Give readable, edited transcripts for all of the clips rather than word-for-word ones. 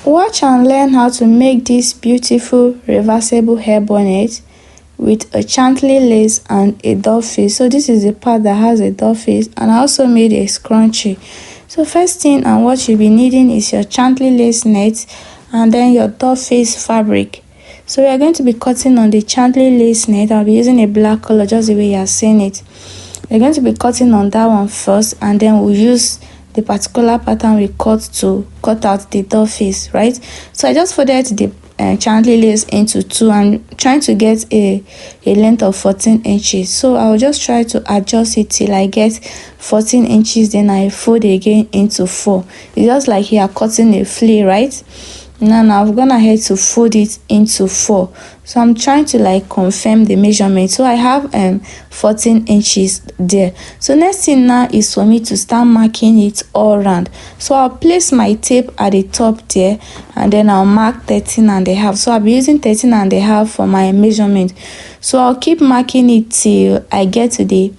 Watch and learn how to make this beautiful reversible hair bonnet with a chantilly lace and a doll face. So this is the part that has a doll face, and I also made a scrunchie. So first thing and what you'll be needing is your chantilly lace net and then your doll face fabric. So we are going to be cutting on the chantilly lace net. I'll be using a black color just the way you are seeing it. We're going to be cutting on that one first, and then we'll use the particular pattern we cut to cut out the doll face, right? So I just folded the chantilly lace into two. I'm trying to get a length of 14 inches. So I'll just try to adjust it till I get 14 inches, then I fold again into 4. It's just like you are cutting a flea, right? Now I've gone ahead to fold it into 4. So I'm trying to like confirm the measurement. So I have 14 inches there. So next thing now is for me to start marking it all around. So I'll place my tape at the top there, and then I'll mark 13.5. So I'll be using 13.5 for my measurement. So I'll keep marking it till I get to the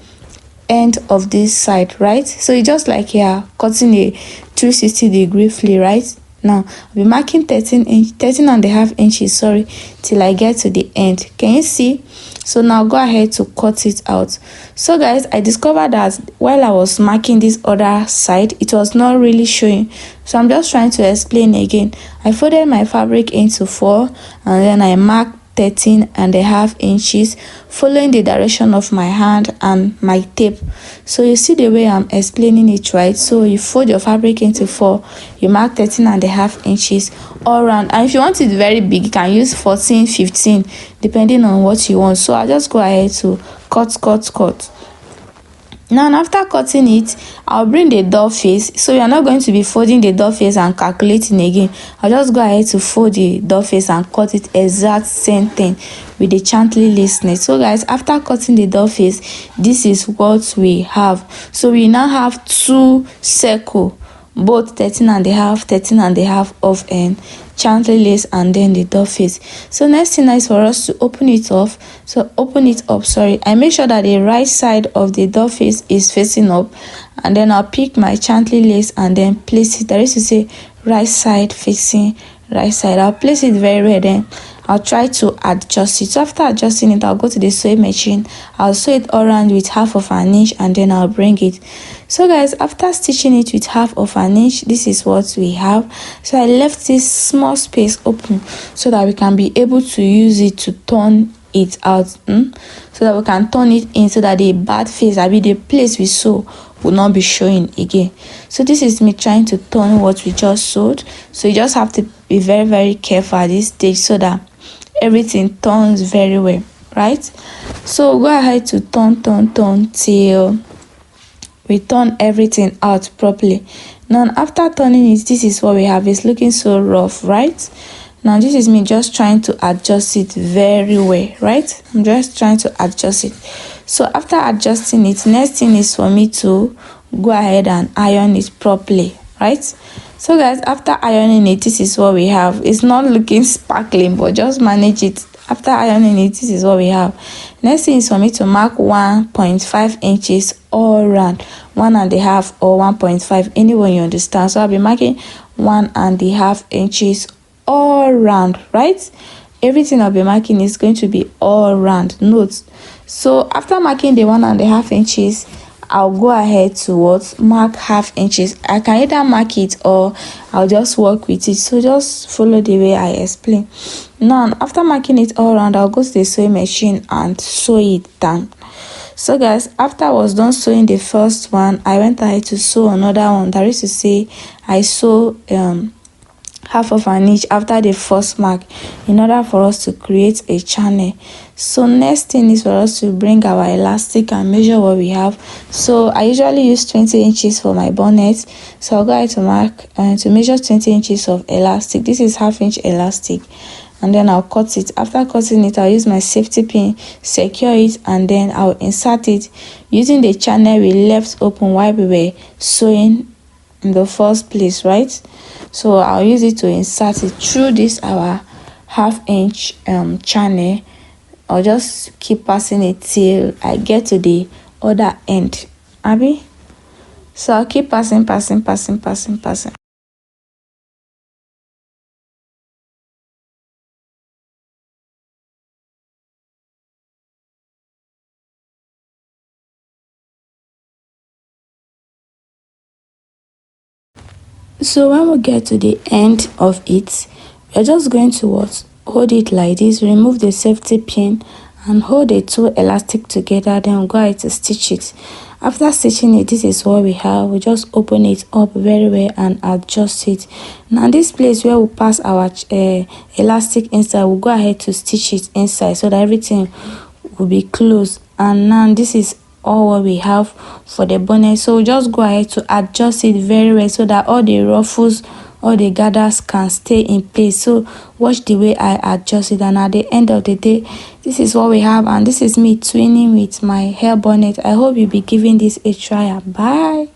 end of this side, right? So it's just like you're cutting a 360-degree flea, right? Now I'll be marking 13.5 inches, sorry, till I get to the end. Can you see? So now go ahead to cut it out. So guys, I discovered that while I was marking this other side, it was not really showing. So I'm just trying to explain again. I folded my fabric into 4, and then I marked 13.5 inches, following the direction of my hand and my tape. So you see the way I'm explaining it, right? So you fold your fabric into 4, you mark 13.5 inches all around, and if you want it very big, you can use 14, 15 depending on what you want. So I'll just go ahead to cut. Now after cutting it, I'll bring the doll face. So you're not going to be folding the doll face and calculating again. I'll just go ahead to fold the doll face and cut it exact same thing with the chantilly lace net. So guys, after cutting the doll face, this is what we have. So we now have 2 circles, both 13.5 of chantilly lace and then the doll face. So next thing is for us to open it up. I make sure that the right side of the doll face is facing up, and then I'll pick my chantilly lace and then place it. That is to say, right side facing right side. I'll place it very well, then I'll try to adjust it. So after adjusting it, I'll go to the sewing machine. I'll sew it all around with 1/2 inch, and then I'll bring it. So guys, after stitching it with 1/2 inch, this is what we have. So I left this small space open so that we can be able to use it to turn it out, so that we can turn it in, so that the bad face, the place we sew, will not be showing again. So this is me trying to turn what we just sewed. So you just have to be very, very careful at this stage so that everything turns very well, right? So go ahead to turn till we turn everything out properly. Now after turning it, this is what we have. It's looking so rough, right? Now this is me just trying to adjust it very well, right? I'm just trying to adjust it. So after adjusting it, next thing is for me to go ahead and iron it properly, right? So guys, after ironing it, this is what we have. It's not looking sparkling, but just manage it. After ironing it, this is what we have. Next thing is for me to mark 1.5 inches all around, 1.5 or 1.5, anyone you understand. So I'll be marking 1.5 inches all round, right? Everything I'll be marking is going to be all round. Note. So after marking the 1.5 inches, I'll go ahead to mark 1/2 inches. I can either mark it or I'll just work with it. So just follow the way I explain. Now after marking it all around, I'll go to the sewing machine and sew it down. So guys, after I was done sewing the first one, I went ahead to sew another one. That is to say, I sew 1/2 inch after the first mark in order for us to create a channel. So next thing is for us to bring our elastic and measure what we have. So I usually use 20 inches for my bonnet. So I'll go ahead to mark to measure 20 inches of elastic. This is 1/2 inch elastic, and then I'll cut it. After cutting it, I'll use my safety pin, secure it, and then I'll insert it using the channel we left open while we were sewing in the first place, right? So I'll use it to insert it through this our 1/2 inch channel. I'll just keep passing it till I get to the other end, so I'll keep passing. So when we get to the end of it, we're just going to what? Hold it like this, remove the safety pin and hold the two elastic together, then we'll go ahead to stitch it. After stitching it, this is what we have. We just open it up very well and adjust it. Now this place where we pass our elastic inside, we'll go ahead to stitch it inside so that everything will be closed. And now this is all what we have for the bonnet. So we'll just go ahead to adjust it very well so that all the ruffles, all the gathers can stay in place. So watch the way I adjust it, and at the end of the day, this is what we have, and this is me twinning with my hair bonnet. I hope you'll be giving this a try. Bye.